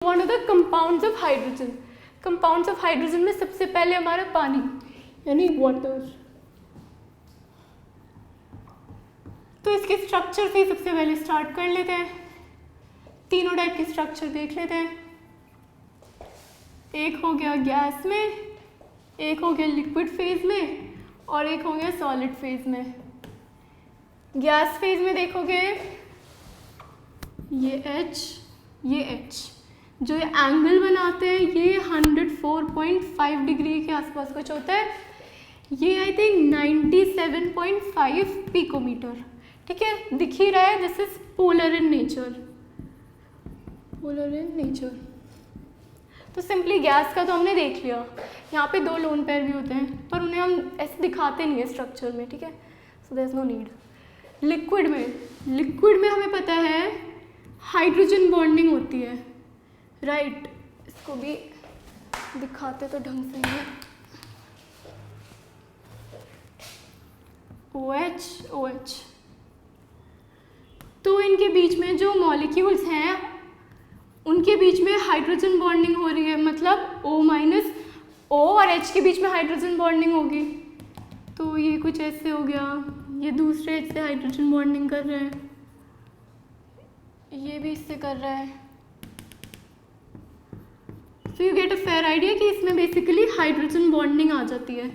One of the compounds of hydrogen. Compounds of hydrogen में सबसे पहले हमारा पानी यानी वाटर। तो इसके स्ट्रक्चर से सबसे पहले स्टार्ट कर लेते हैं। तीनों टाइप के स्ट्रक्चर देख लेते हैं। एक हो गया गैस में, एक हो गया लिक्विड फेज में और एक हो गया सॉलिड फेज में। गैस फेज में देखोगे ये H, ये H, जो ये एंगल बनाते हैं ये 104.5 डिग्री के आसपास कुछ होता है। ये आई थिंक 97.5 पिकोमीटर। ठीक है, दिख ही रहा है। This is polar in nature, polar in nature. तो सिंपली गैस का तो हमने देख लिया। यहाँ पे दो लोन पेयर भी होते हैं पर उन्हें हम ऐसे दिखाते नहीं है स्ट्रक्चर में। ठीक है, so there is no need. Liquid में हमें पता है हाइड्रोजन बॉन्डिंग होती है, राइट। इसको भी दिखाते तो ढंग से ही है। OH OH। तो इनके बीच में जो मॉलिक्यूल्स हैं उनके बीच में हाइड्रोजन बॉन्डिंग हो रही है, मतलब O और H के बीच में हाइड्रोजन बॉन्डिंग होगी। तो ये कुछ ऐसे हो गया, ये दूसरे H से हाइड्रोजन बॉन्डिंग कर रहे हैं, ये भी इससे कर रहा है। तो you get a fair idea कि इसमें बेसिकली हाइड्रोजन बॉन्डिंग आ जाती है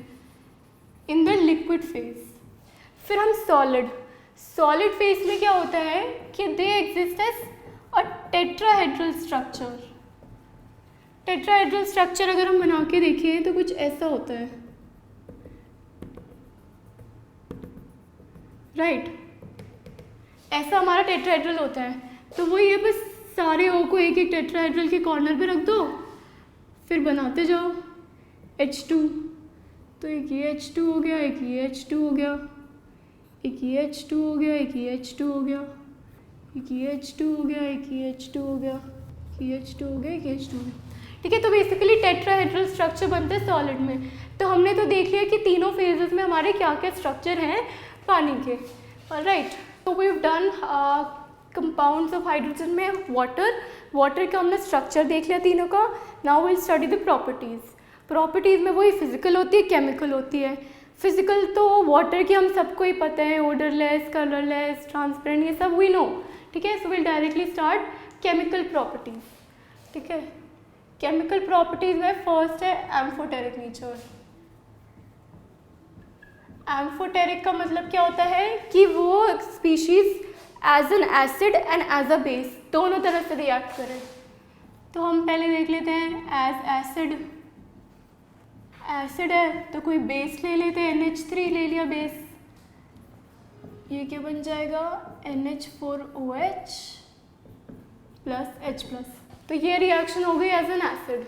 इन द लिक्विड फेज। फिर हम सॉलिड फेज में क्या होता है कि they exist as a tetrahedral structure. Tetrahedral structure अगर हम बना के देखें तो कुछ ऐसा होता है, राइट। ऐसा हमारा टेट्राहेड्रल होता है। तो वो ये बस सारे O को एक एक टेट्राहेड्रल के कॉर्नर पे रख दो, फिर बनाते जाओ H2। तो एक ये H2 हो गया, एक ये H2 हो गया, एक ये H2 हो गया, एक ये H2 हो गया, एक ये H2 हो गया, एक ये H2 हो गया, ये H2 हो गया, एक H2 हो गया। ठीक है, तो बेसिकली टेट्राहेड्रल स्ट्रक्चर बनते हैं सॉलिड में। तो हमने तो देख लिया कि तीनों फेजेस में हमारे क्या क्या स्ट्रक्चर हैं पानी के, राइट। तो we have done compounds of hydrogen में वाटर का हमने स्ट्रक्चर देख लिया तीनों का। Now we'll study the properties में वही फिजिकल होती है, केमिकल होती है। फिजिकल तो वाटर की हम सबको ही पता है, ओडरलेस, कलरलेस, ट्रांसपेरेंट, ये सब वी नो। ठीक है, so we'll directly start chemical properties. ठीक है, केमिकल प्रॉपर्टीज़ में फर्स्ट है एम्फोटेरिक नेचर। एम्फोटेरिक का मतलब क्या होता है कि वो species as an acid and as a base दोनों तरह से रिएक्ट करें। तो हम पहले देख लेते हैं एज एसिड है तो कोई बेस ले लेते हैं, NH3 ले लिया बेस। ये क्या बन जाएगा NH4OH प्लस H+। तो ये रिएक्शन हो गई as an acid.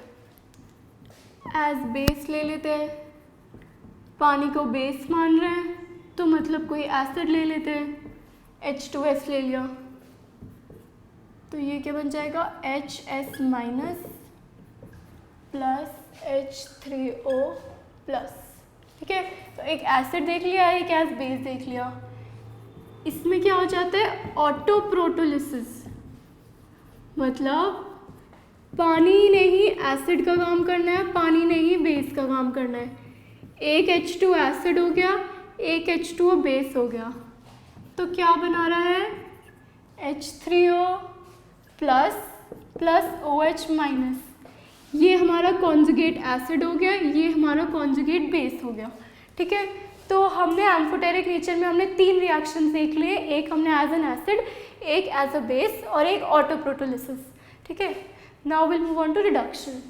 As base ले लेते हैं, पानी को बेस मान रहे हैं तो मतलब कोई एसिड ले लेते हैं, H2S ले लिया। तो ये क्या बन जाएगा HS- प्लस H3O प्लस। ठीक है, तो एक एसिड देख लिया, एक एज बेस देख लिया। इसमें क्या हो जाता है ऑटो प्रोटोलिसिस, मतलब पानी ने ही एसिड का काम करना है, पानी ने ही बेस का काम करना है। एक H2 एसिड हो गया, एक H2O बेस हो गया। तो क्या बना रहा है H3O प्लस OH-। ये हमारा कॉन्जुगेट एसिड हो गया, ये हमारा कॉन्जुगेट बेस हो गया। ठीक है, तो हमने एम्फोटेरिक नेचर में हमने तीन रिएक्शन देख लिए, एक हमने एज एन एसिड, एक एज अ बेस और एक ऑटो प्रोटोलिसिस। ठीक है, now we'll move on to reduction.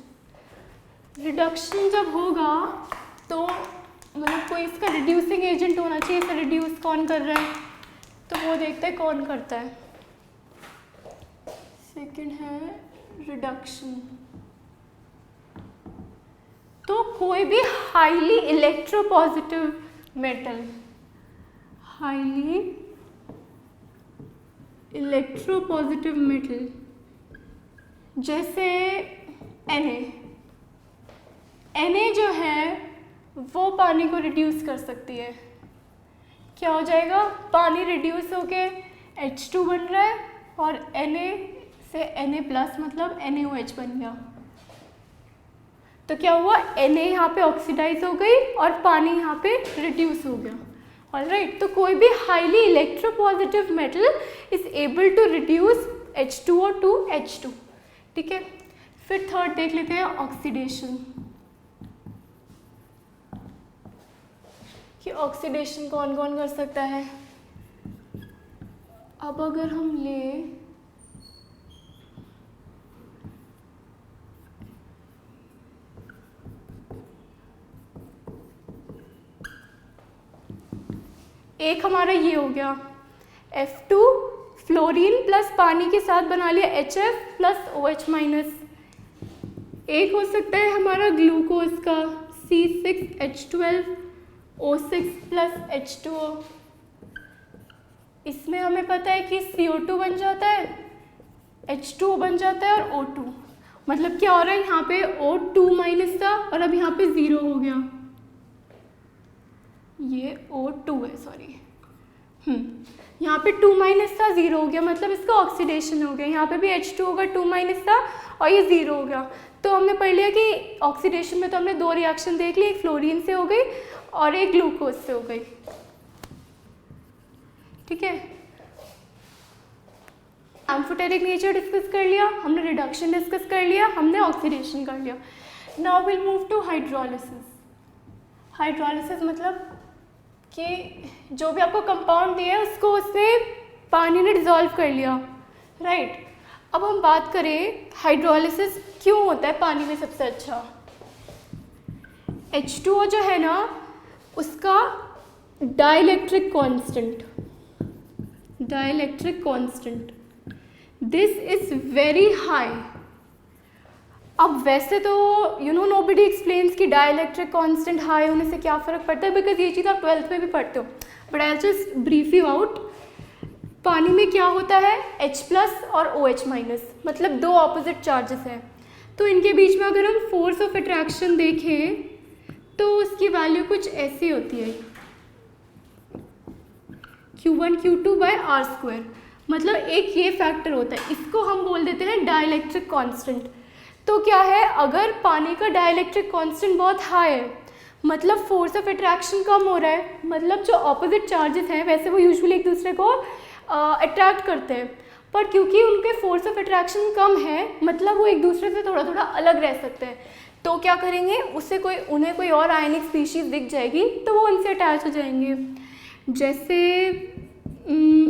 Reduction जब होगा तो मतलब कोई इसका रिड्यूसिंग एजेंट होना चाहिए। इसे रिड्यूस कौन कर रहा है तो वो देखते हैं कौन करता है। सेकंड है रिडक्शन। तो कोई भी highly electropositive metal, highly electropositive metal जैसे Na जो है वो पानी को रिड्यूस कर सकती है। क्या हो जाएगा, पानी रिड्यूस होके H2 बन रहा है और Na से Na+ मतलब NaOH बन गया। तो क्या हुआ, Na यहाँ पे ऑक्सीडाइज हो गई और पानी यहाँ पे रिड्यूस हो गया। ऑलराइट, तो कोई भी highly electropositive metal is able to reduce H2O to H2। ठीक है, फिर थर्ड देख लेते हैं ऑक्सीडेशन, कि ऑक्सीडेशन कौन कौन कर सकता है। अब अगर हम ले एक हमारा ये हो गया F2 फ्लोरीन प्लस पानी के साथ बना लिया HF प्लस OH-। एक हो सकता है हमारा ग्लूकोज का C6H12O6 प्लस H2O। इसमें हमें पता है कि CO2 बन जाता है, H2O बन जाता है और O2। मतलब क्या हो रहा है, यहाँ पे O2- था और अब यहाँ पे 0 हो गया, ये O2 है, सॉरी, यहाँ पे 2- था, 0 हो गया, मतलब इसका ऑक्सीडेशन हो गया। यहाँ पे भी H2O का 2- था और ये 0 हो गया। तो हमने पढ़ लिया कि ऑक्सीडेशन में तो हमने दो रिएक्शन देख ली, एक फ्लोरीन से हो गई और एक ग्लूकोज से हो गई। ठीक है, एम्फोटेरिक नेचर डिस्कस कर लिया हमने, रिडक्शन डिस्कस कर लिया हमने, ऑक्सीडेशन कर लिया। Now we'll move to hydrolysis. Hydrolysis मतलब कि जो भी आपको कंपाउंड दिया है उसको उसमें पानी ने डिज़ोल्व कर लिया, राइट। अब हम बात करें हाइड्रोलिसिस क्यों होता है पानी में सबसे अच्छा। H2O जो है ना, उसका dielectric constant this is very high. अब वैसे तो नोबडी एक्सप्लेन्स कि डाइलेक्ट्रिक कांस्टेंट हाई होने से क्या फ़र्क पड़ता है, बिकॉज ये चीज़ आप 12th में भी पढ़ते हो, but I just brief you out. पानी में क्या होता है, H+ और OH-, मतलब दो ऑपोजिट चार्जेस हैं। तो इनके बीच में अगर हम फोर्स ऑफ अट्रैक्शन देखें तो उसकी वैल्यू कुछ ऐसी होती है, Q1 Q2/r²। मतलब एक ये फैक्टर होता है, इसको हम बोल देते हैं डाइलेक्ट्रिक कांस्टेंट। तो क्या है, अगर पानी का डाइलेक्ट्रिक कांस्टेंट बहुत हाई है, मतलब फोर्स ऑफ अट्रैक्शन कम हो रहा है, मतलब जो ऑपोजिट चार्जेस हैं वैसे वो यूजुअली एक दूसरे को अट्रैक्ट करते हैं, पर क्योंकि उनके फोर्स ऑफ अट्रैक्शन कम है, मतलब वो एक दूसरे से थोड़ा थोड़ा अलग रह सकते हैं। तो क्या करेंगे, उन्हें कोई और आयनिक स्पीशीज़ दिख जाएगी तो वो उनसे अटैच हो जाएंगे। जैसे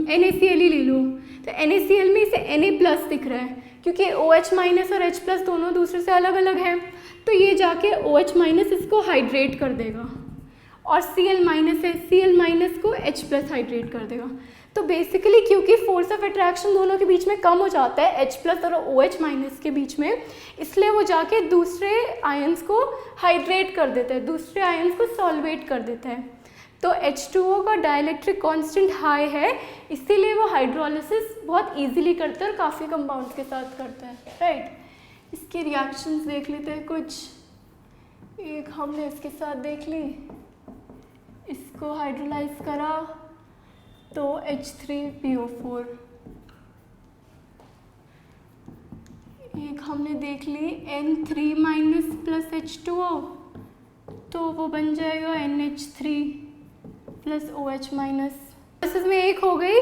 NaCl ही ले लो, तो NaCl में इसे Na+ दिख रहा है क्योंकि OH- और H+ दोनों दूसरे से अलग अलग हैं, तो ये जाके OH- इसको हाइड्रेट कर देगा और Cl- है, Cl- को H+ हाइड्रेट कर देगा। तो बेसिकली क्योंकि फोर्स ऑफ अट्रैक्शन दोनों के बीच में कम हो जाता है, H+ और OH- के बीच में, इसलिए वो जाके दूसरे आयंस को हाइड्रेट कर देता है, दूसरे आयंस को सॉल्वेट कर देता है। तो H2O का डाइलेक्ट्रिक कांस्टेंट हाई है, इसीलिए वो हाइड्रोलिसिस बहुत इजीली करता है और काफ़ी कंपाउंड्स के साथ करता है, राइट। इसके रिएक्शंस देख लेते हैं कुछ। एक हमने इसके साथ देख ली, इसको हाइड्रोलाइज करा तो H3PO4। एक हमने देख ली N3- प्लस H2O, तो वो बन जाएगा NH3 प्लस OH-। इसमें एक हो गई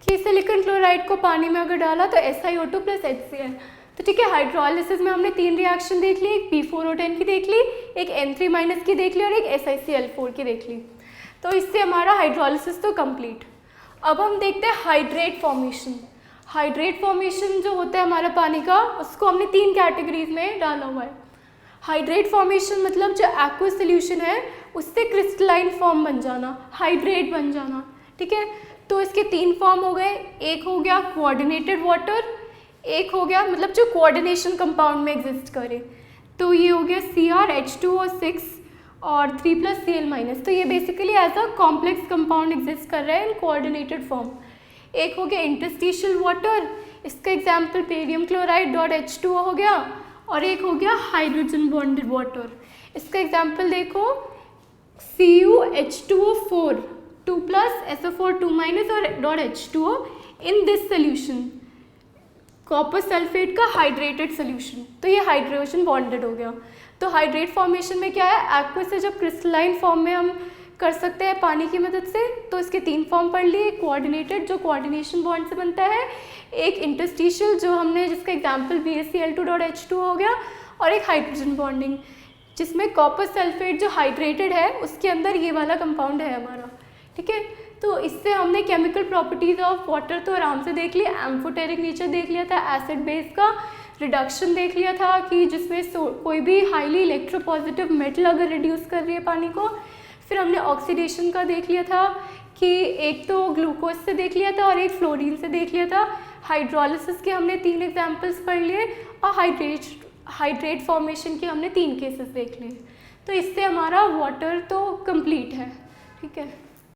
कि सिलिकॉन क्लोराइड को पानी में अगर डाला तो SiO2 प्लस HCl। तो ठीक है, हाइड्रोलिसिस में हमने 3 रिएक्शन देख ली, एक P4O10 की देख ली, एक N3- की देख ली और एक SiCl4 की देख ली। तो इससे हमारा हाइड्रोलिसिस तो कंप्लीट। अब हम देखते हैं हाइड्रेट फॉर्मेशन। हाइड्रेट फॉर्मेशन जो होता है हमारा पानी का, उसको हमने 3 कैटेगरीज में डाला हुआ है। हाइड्रेट फॉर्मेशन मतलब जो एक्वस सोल्यूशन है उससे क्रिस्टलाइन फॉर्म बन जाना, हाइड्रेट बन जाना, ठीक है। तो इसके 3 फॉर्म हो गए, एक हो गया कोऑर्डिनेटेड वाटर, एक हो गया मतलब जो कोऑर्डिनेशन कंपाउंड में एग्जिस्ट करे, तो ये हो गया CrH2O6 और 3+ Cl-। तो ये basically as a complex compound exist कर रहा है इन कोऑर्डिनेटेड फॉर्म। एक हो गया इंटरस्टिशियल वाटर, इसका एग्जाम्पल बेरियम क्लोराइड .H2O हो गया, और एक हो गया हाइड्रोजन बॉन्डेड वाटर, इसका एग्जाम्पल देखो CuH2O4 2+ SO4 2- और .H2O in this solution. Copper sulphate का हाइड्रेटेड सोल्यूशन, तो ये हाइड्रोजन बॉन्डेड हो गया। तो हाइड्रेट फॉर्मेशन में क्या है, एक्वस से जब क्रिस्टलाइन फॉर्म में हम कर सकते हैं पानी की मदद से, तो इसके 3 फॉर्म पढ़ लिए। कोऑर्डिनेटेड जो कोऑर्डिनेशन बॉन्ड से बनता है, एक इंटरस्टिशियल जो हमने जिसका एग्जांपल BaCl2.H2 हो गया, और एक हाइड्रोजन बॉन्डिंग जिसमें कॉपर सल्फेट जो हाइड्रेटेड है उसके अंदर ये वाला कंपाउंड है हमारा, ठीक है। तो इससे हमने केमिकल प्रॉपर्टीज़ ऑफ वाटर तो आराम से देख लिया, एम्फोटेरिक नेचर देख लिया था, एसिड बेस का रिडक्शन देख लिया था कि जिसमें कोई भी हाईली इलेक्ट्रोपॉजिटिव मेटल अगर रिड्यूस कर रही है पानी को। फिर हमने ऑक्सीडेशन का देख लिया था कि एक तो ग्लूकोज से देख लिया था और एक फ्लोरीन से देख लिया था। हाइड्रोलिसिस के हमने 3 एग्जाम्पल्स पढ़ लिए और हाइड्रेट फॉर्मेशन के हमने 3 केसेस देख लिए। तो इससे हमारा वाटर तो कंप्लीट है, ठीक है।